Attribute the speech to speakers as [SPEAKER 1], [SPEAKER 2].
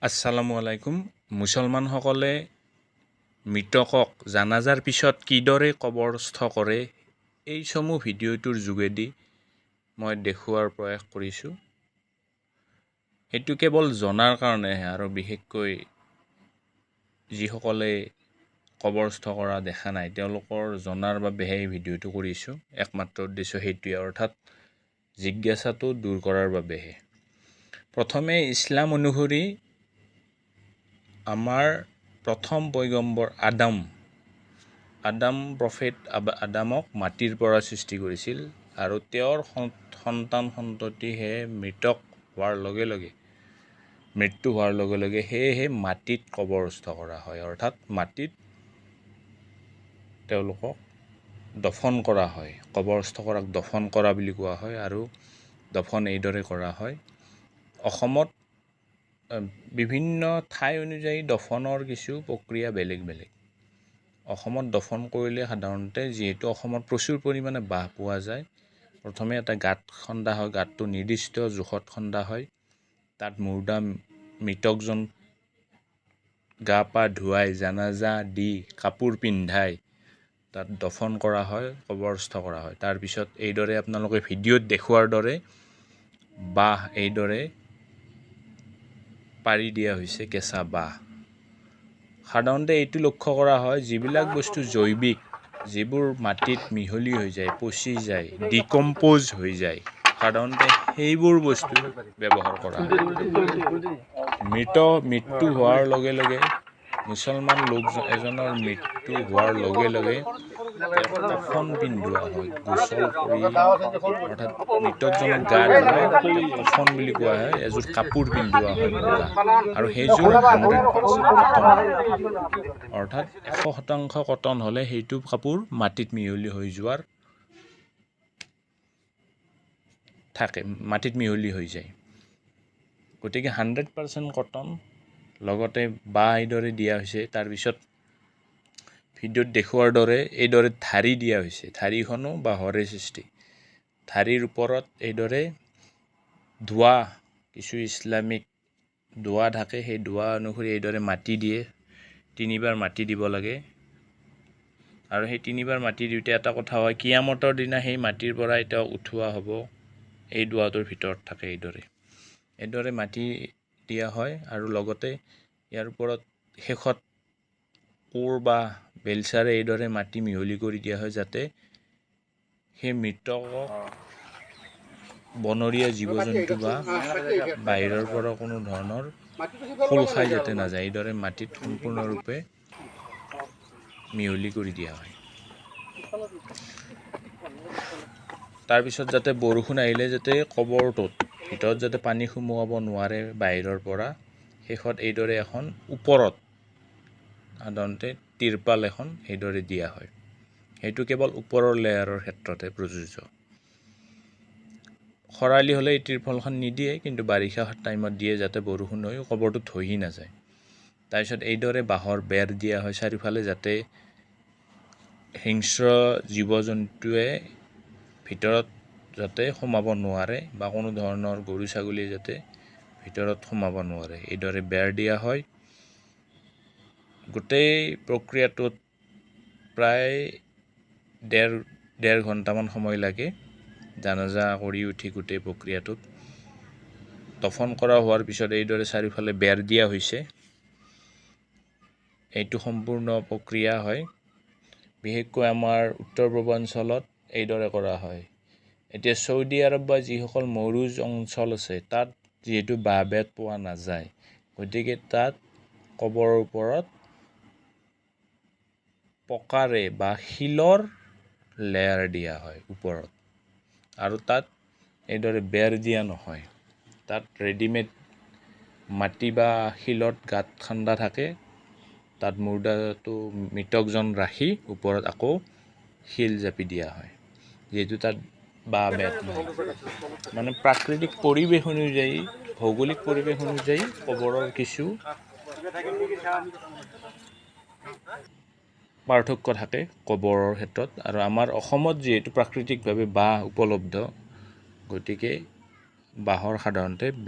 [SPEAKER 1] আসসালামু আলাইকুম। মুছলমানসকলে মৃতকক জানাজাৰ পিছত কিদৰে কবৰস্থ কৰে এই সমূহ ভিডিঅ'টোৰ যোগেদি মই দেখুওৱাৰ প্ৰয়াস কৰিছোঁ। এইটো কেৱল জনাৰ কাৰণেহে, আৰু বিশেষকৈ যিসকলে কবৰস্থ কৰা দেখা নাই তেওঁলোকৰ জনাৰ বাবেহে এই ভিডিঅ'টো কৰিছোঁ। একমাত্ৰ উদ্দেশ্য সেইটোৱে, অৰ্থাৎ জিজ্ঞাসাটো দূৰ কৰাৰ বাবেহে। প্ৰথমে ইছলাম অনুসৰি আমাৰ প্ৰথম পয়গম্বৰ আদাম প্ৰফেট আদামক মাটিৰ পৰা সৃষ্টি কৰিছিল, আৰু তেওঁৰ সন্তান সন্ততিহে মৃত্যু হোৱাৰ লগে লগে সেয়েহে মাটিত কবৰস্থ কৰা হয়, অৰ্থাৎ মাটিত তেওঁলোকক দফন কৰা হয়। কবৰস্থ কৰাক দফন কৰা বুলি কোৱা হয়, আৰু দফন এইদৰে কৰা হয়। অসমত বিভিন্ন ঠাই অনুযায়ী দফনৰ কিছু প্ৰক্ৰিয়া বেলেগ বেলেগ। অসমত দফন কৰিলে সাধাৰণতে, যিহেতু অসমত প্ৰচুৰ পৰিমাণে বাঁহ পোৱা যায়, প্ৰথমে এটা গাঁত খন্দা হয়। গাঁতটো নিৰ্দিষ্ট জোখত খন্দা হয়। তাত মৃতকজন গা পা ধুৱাই, জানাজা দি, কাপোৰ পিন্ধাই তাত দফন কৰা হয়, কবৰস্থ কৰা হয়। তাৰপিছত এইদৰে আপোনালোকে ভিডিঅ'ত দেখুৱাৰ দৰে বাঁহ এইদৰে পাৰি দিয়া হৈছে, কেঁচা বাঁহ। সাধাৰণতে এইটো লক্ষ্য কৰা হয়, যিবিলাক বস্তু জৈৱিক, যিবোৰ মাটিত মিহলি হৈ যায়, পচি যায়, ডিকম্প'জ হৈ যায়, সাধাৰণতে সেইবোৰ বস্তু ব্যৱহাৰ কৰা হয়। মৃত্যু হোৱাৰ লগে লগে, মুছলমান লোক এজনৰ মৃত্যু হোৱাৰ লগে লগে কফন পিন্ধোৱা হয়, গোচল কৰি, অৰ্থাৎ মৃতকজনক গা ধুৱাই কফন বুলি কোৱা হয়, এযোৰ কাপোৰ পিন্ধোৱা হয় বগা, আৰু সেইযোৰ 100% কটন, অৰ্থাৎ 100% কটন হ'লে সেইটো কাপোৰ মাটিত মিহলি হৈ যোৱাৰ থাকে, মাটিত মিহলি হৈ যায়। গতিকে 100% কটন, লগতে বাঁহ এইদৰে দিয়া হৈছে। তাৰপিছত ভিডিঅ'ত দেখুওৱাৰ দৰে এইদৰে ধাৰি দিয়া হৈছে। ধাৰিখনো বাঁহৰে সৃষ্টি। ধাৰিৰ ওপৰত এইদৰে ধোঁৱা, কিছু ইছলামিক ধোঁৱা থাকে, সেই ধোঁৱা অনুসৰি এইদৰে মাটি দিয়ে। 3বাৰ মাটি দিব লাগে, আৰু সেই 3বাৰ মাটি দিওঁতে এটা কথা হয়, কিয়ামতৰ দিনা সেই মাটিৰ পৰা এটা উঠোৱা হ'ব, এই ধোঁৱাটোৰ ভিতৰত থাকে। এইদৰে মাটি দিয়া হয়, আৰু লগতে ইয়াৰ ওপৰত শেষত কোৰ বা বেলচাৰে এইদৰে মাটি মিহলি কৰি দিয়া হয়, যাতে সেই মৃতকক বনৰীয়া জীৱ জন্তু বা বাহিৰৰ পৰা কোনো ধৰণৰ খোল খাই যাতে নাযায়, এইদৰে মাটিত সম্পূৰ্ণৰূপে মিহলি কৰি দিয়া হয়। তাৰপিছত যাতে বৰষুণ আহিলে যাতে কবৰটোত ভিতৰত যাতে পানী সোমোৱাব নোৱাৰে বাহিৰৰ পৰা, শেষত এইদৰে এখন ওপৰত সাধাৰণতে তিৰপাল এখন এইদৰে দিয়া হয়। সেইটো কেৱল ওপৰৰ লেয়াৰৰ ক্ষেত্ৰতে প্ৰযোজ্য। খৰালি হ'লে এই তিৰপালখন নিদিয়ে, কিন্তু বাৰিষা টাইমত দিয়ে, যাতে বৰষুণ হৈ কবৰটো ধহি নাযায়। তাৰপিছত এইদৰে বাঁহৰ বেৰ দিয়া হয় চাৰিওফালে, যাতে হিংস্ৰ জীৱ জন্তুৱে ভিতৰত যাতে সোমাব নোৱাৰে, বা কোনো ধৰণৰ গৰু ছাগলীয়ে যাতে ভিতৰত সোমাব নোৱাৰে, এইদৰে বেৰ দিয়া হয়। গোটেই প্ৰক্ৰিয়াটোত প্ৰায় ডেৰ ঘণ্টামান সময় লাগে। জানাজা কৰি উঠি গোটেই প্ৰক্ৰিয়াটোত দফন কৰা হোৱাৰ পিছত এইদৰে চাৰিওফালে বেৰ দিয়া হৈছে। এইটো সম্পূৰ্ণ প্ৰক্ৰিয়া হয়। বিশেষকৈ আমাৰ উত্তৰ পূৰ্বাঞ্চলত এইদৰে কৰা হয়। এতিয়া চৌদি আৰৱ বা যিসকল মৰুজ অঞ্চল আছে, তাত যিহেতু বাঁহ বেত পোৱা নাযায়, গতিকে তাত কবৰৰ ওপৰত পকাৰে বা শিলৰ লেয়াৰ দিয়া হয় ওপৰত, আৰু তাত এইদৰে বেৰ দিয়া নহয়। তাত ৰেডিমেড মাটি বা শিলত গাঁত খান্দা থাকে, তাত মৃতকজন ৰাখি ওপৰত আকৌ শিল জাপি দিয়া হয়, যিহেতু তাত বাঁহ বেত নাই। মানে প্ৰাকৃতিক পৰিৱেশ অনুযায়ী, ভৌগোলিক পৰিৱেশ অনুযায়ী কবৰৰ কিছু পাৰ্থক্য থাকে কবৰৰ ক্ষেত্ৰত। আৰু আমাৰ অসমত যিহেতু প্ৰাকৃতিকভাৱে বাঁহ উপলব্ধ, গতিকে বাঁহৰ সাধাৰণতে